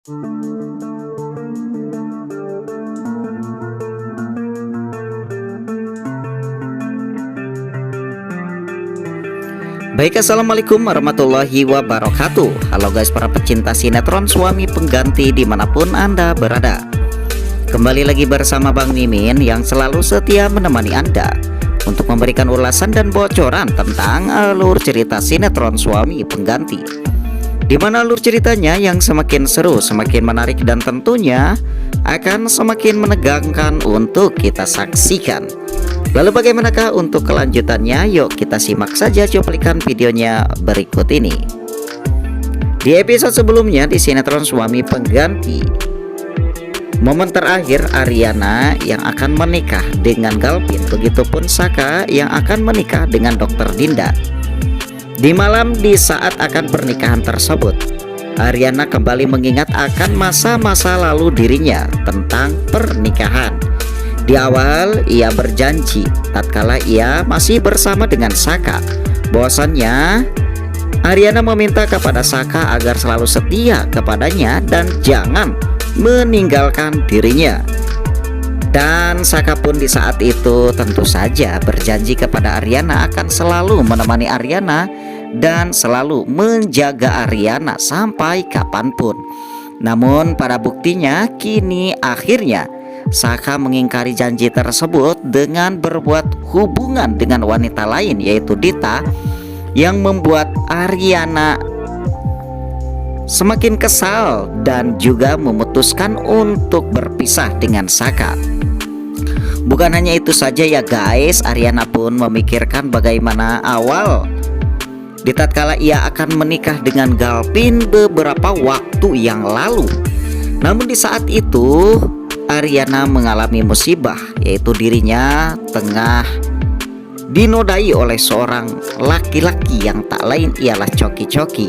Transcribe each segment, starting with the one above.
Baik, assalamualaikum warahmatullahi wabarakatuh. Halo guys, para pecinta sinetron Suami Pengganti dimanapun Anda berada. Kembali lagi bersama Bang Mimin yang selalu setia menemani Anda untuk memberikan ulasan dan bocoran tentang alur cerita sinetron Suami Pengganti, di mana alur ceritanya yang semakin seru, semakin menarik, dan tentunya akan semakin menegangkan untuk kita saksikan. Lalu bagaimanakah untuk kelanjutannya? Yuk kita simak saja cuplikan videonya berikut ini. Di episode sebelumnya di sinetron Suami Pengganti, momen terakhir Ariana yang akan menikah dengan Galpin, begitupun Saka yang akan menikah dengan Dr. Dinda. Di malam di saat akan pernikahan tersebut, Ariana kembali mengingat akan masa-masa lalu dirinya tentang pernikahan. Di awal ia berjanji tatkala ia masih bersama dengan Saka, bahwasannya Ariana meminta kepada Saka agar selalu setia kepadanya dan jangan meninggalkan dirinya. Dan Saka pun di saat itu tentu saja berjanji kepada Ariana akan selalu menemani Ariana dan selalu menjaga Ariana sampai kapanpun. Namun pada buktinya kini akhirnya Saka mengingkari janji tersebut dengan berbuat hubungan dengan wanita lain, yaitu Dita, yang membuat Ariana semakin kesal dan juga memutuskan untuk berpisah dengan Saka. Bukan hanya itu saja ya guys, Ariana pun memikirkan bagaimana awal di tatkala ia akan menikah dengan Galpin beberapa waktu yang lalu. Namun di saat itu Ariana mengalami musibah, yaitu dirinya tengah dinodai oleh seorang laki-laki yang tak lain ialah Coki-Coki.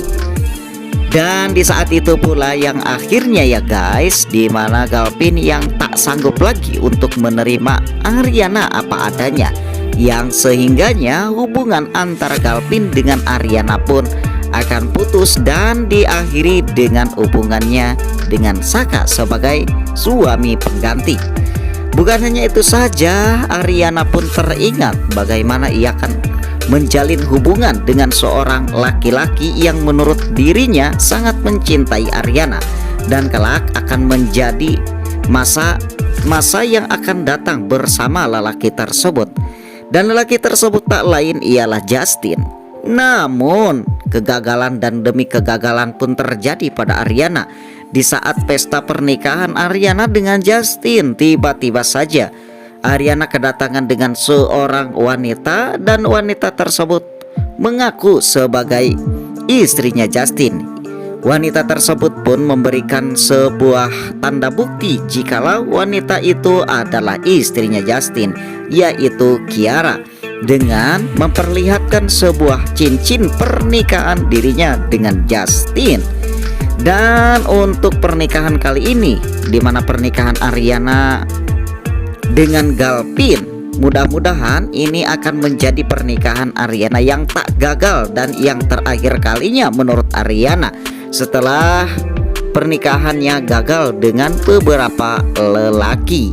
Dan di saat itu pula yang akhirnya ya guys, di mana Galpin yang tak sanggup lagi untuk menerima Ariana apa adanya, yang sehingganya hubungan antara Galpin dengan Ariana pun akan putus dan diakhiri dengan hubungannya dengan Saka sebagai suami pengganti. Bukan hanya itu saja, Ariana pun teringat bagaimana ia akan menjalin hubungan dengan seorang laki-laki yang menurut dirinya sangat mencintai Ariana dan kelak akan menjadi masa yang akan datang bersama lelaki tersebut. Dan lelaki tersebut tak lain ialah Justin. Namun kegagalan dan demi kegagalan pun terjadi pada Ariana. Di saat pesta pernikahan Ariana dengan Justin, tiba-tiba saja Ariana kedatangan dengan seorang wanita dan wanita tersebut mengaku sebagai istrinya Justin. Wanita tersebut pun memberikan sebuah tanda bukti jikalau wanita itu adalah istrinya Justin, yaitu Kiara, dengan memperlihatkan sebuah cincin pernikahan dirinya dengan Justin. Dan untuk pernikahan kali ini, di mana pernikahan Ariana dengan Galpin, mudah-mudahan ini akan menjadi pernikahan Ariana yang tak gagal dan yang terakhir kalinya menurut Ariana setelah pernikahannya gagal dengan beberapa lelaki.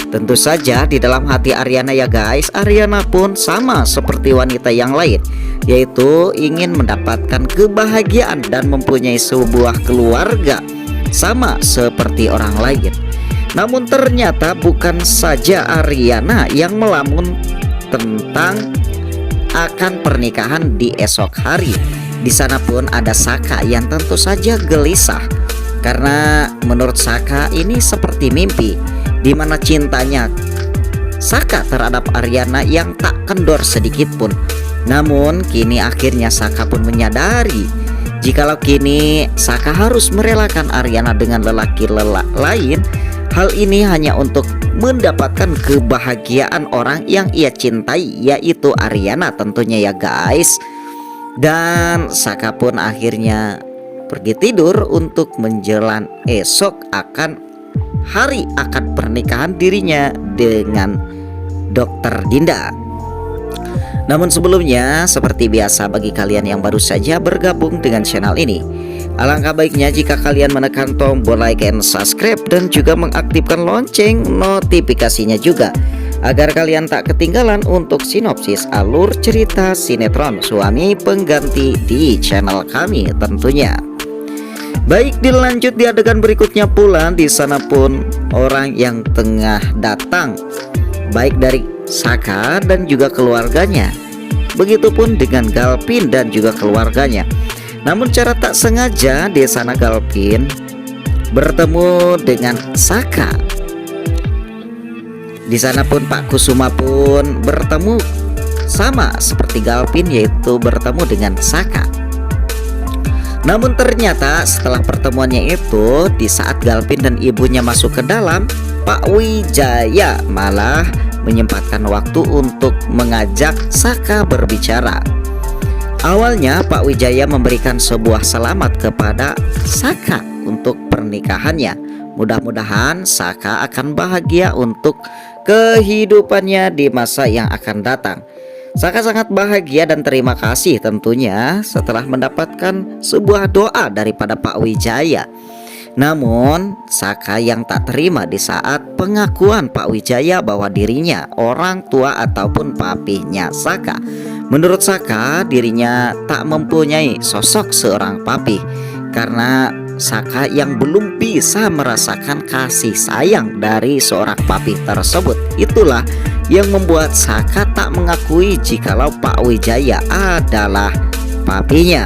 Tentu saja di dalam hati Ariana ya guys, Ariana pun sama seperti wanita yang lain, yaitu ingin mendapatkan kebahagiaan dan mempunyai sebuah keluarga sama seperti orang lain. Namun ternyata bukan saja Ariana yang melamun tentang akan pernikahan di esok hari. Di sana pun ada Saka yang tentu saja gelisah karena menurut Saka ini seperti mimpi, di mana cintanya Saka terhadap Ariana yang tak kendor sedikit pun. Namun kini akhirnya Saka pun menyadari jikalau kini Saka harus merelakan Ariana dengan lelaki lain. Hal ini hanya untuk mendapatkan kebahagiaan orang yang ia cintai, yaitu Ariana tentunya ya guys. Dan Saka pun akhirnya pergi tidur untuk menjelang esok akan hari akad pernikahan dirinya dengan Dr. Dinda. Namun sebelumnya, seperti biasa bagi kalian yang baru saja bergabung dengan channel ini, Alangkah baiknya jika kalian menekan tombol like and subscribe dan juga mengaktifkan lonceng notifikasinya juga, agar kalian tak ketinggalan untuk sinopsis alur cerita sinetron Suami Pengganti di channel kami tentunya. Baik, dilanjut di adegan berikutnya pula, di sana pun orang yang tengah datang, baik dari Saka dan juga keluarganya. Begitupun dengan Galpin dan juga keluarganya. Namun cara tak sengaja di sana Galpin bertemu dengan Saka. Di sana pun Pak Kusuma pun bertemu sama seperti Galpin, yaitu bertemu dengan Saka. Namun ternyata setelah pertemuannya itu, di saat Galpin dan ibunya masuk ke dalam, Pak Wijaya malah menyempatkan waktu untuk mengajak Saka berbicara. Awalnya Pak Wijaya memberikan sebuah selamat kepada Saka untuk pernikahannya. Mudah-mudahan Saka akan bahagia untuk kehidupannya di masa yang akan datang. Saka sangat bahagia dan terima kasih tentunya setelah mendapatkan sebuah doa daripada Pak Wijaya. Namun Saka yang tak terima di saat pengakuan Pak Wijaya bahwa dirinya orang tua ataupun papinya Saka. Menurut Saka, dirinya tak mempunyai sosok seorang papi karena Saka yang belum bisa merasakan kasih sayang dari seorang papi tersebut. Itulah yang membuat Saka tak mengakui jikalau Pak Wijaya adalah papinya.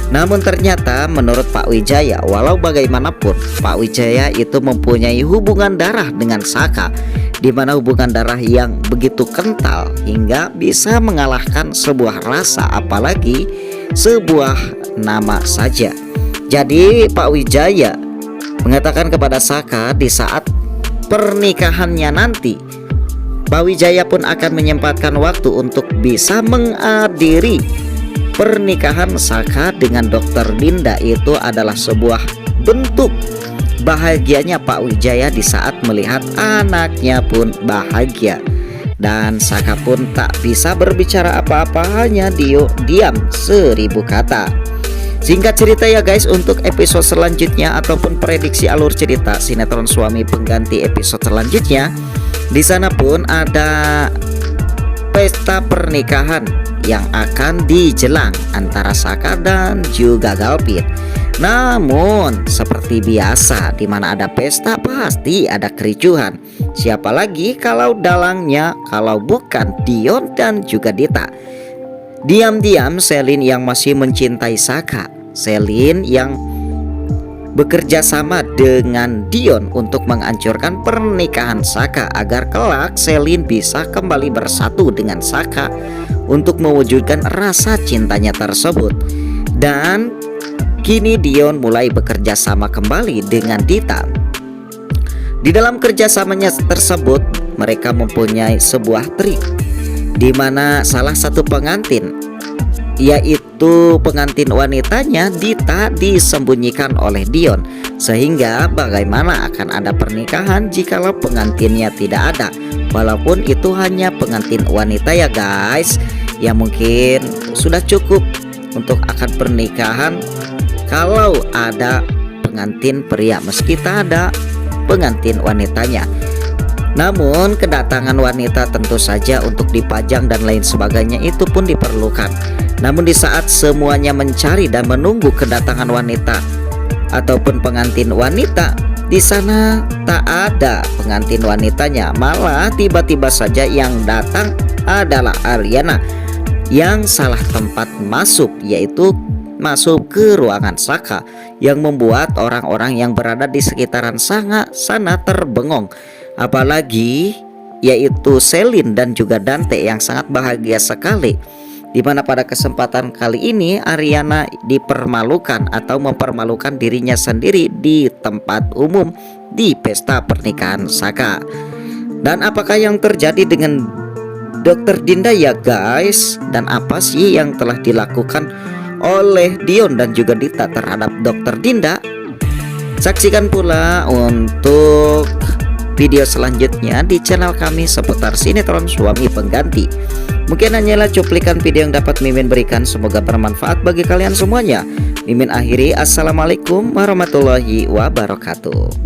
Namun ternyata menurut Pak Wijaya, walau bagaimanapun Pak Wijaya itu mempunyai hubungan darah dengan Saka, di mana hubungan darah yang begitu kental hingga bisa mengalahkan sebuah rasa, apalagi sebuah nama saja. Jadi Pak Wijaya mengatakan kepada Saka di saat pernikahannya nanti, Pak Wijaya pun akan menyempatkan waktu untuk bisa menghadiri pernikahan Saka dengan Dokter Dinda. Itu adalah sebuah bentuk bahagianya Pak Wijaya di saat melihat anaknya pun bahagia. Dan Saka pun tak bisa berbicara apa-apa, hanya diam 1000 kata. Singkat cerita ya guys, untuk episode selanjutnya ataupun prediksi alur cerita sinetron Suami Pengganti episode selanjutnya, di sana pun ada pesta pernikahan yang akan dijelang antara Saka dan juga Galpin. Namun seperti biasa, di mana ada pesta pasti ada kericuhan. Siapa lagi kalau dalangnya kalau bukan Dion dan juga Dita. Diam-diam Selin yang masih mencintai Saka, Selin yang bekerja sama dengan Dion untuk menghancurkan pernikahan Saka agar kelak Selin bisa kembali bersatu dengan Saka untuk mewujudkan rasa cintanya tersebut. Dan kini Dion mulai bekerja sama kembali dengan Dita. Di dalam kerjasamanya tersebut, mereka mempunyai sebuah trik di mana salah satu pengantin, yaitu pengantin wanitanya Dita, disembunyikan oleh Dion, sehingga bagaimana akan ada pernikahan jikalau pengantinnya tidak ada. Walaupun itu hanya pengantin wanita ya guys, ya mungkin sudah cukup untuk akad pernikahan kalau ada pengantin pria meski tak ada pengantin wanitanya. Namun kedatangan wanita tentu saja untuk dipajang dan lain sebagainya itu pun diperlukan. Namun di saat semuanya mencari dan menunggu kedatangan wanita ataupun pengantin wanita, di sana tak ada pengantin wanitanya. Malah tiba-tiba saja yang datang adalah Aryana yang salah tempat masuk, yaitu masuk ke ruangan Saka, yang membuat orang-orang yang berada di sekitaran sana terbengong. Apalagi yaitu Selin dan juga Dante yang sangat bahagia sekali, di mana pada kesempatan kali ini Aryana dipermalukan atau mempermalukan dirinya sendiri di tempat umum di pesta pernikahan Saka. Dan apakah yang terjadi dengan Dokter Dinda ya guys? Dan apa sih yang telah dilakukan oleh Dion dan juga Dita terhadap Dokter Dinda? Saksikan pula untuk video selanjutnya di channel kami seputar sinetron Suami Pengganti. Mungkin hanyalah cuplikan video yang dapat Mimin berikan, semoga bermanfaat bagi kalian semuanya. Mimin akhiri, assalamualaikum warahmatullahi wabarakatuh.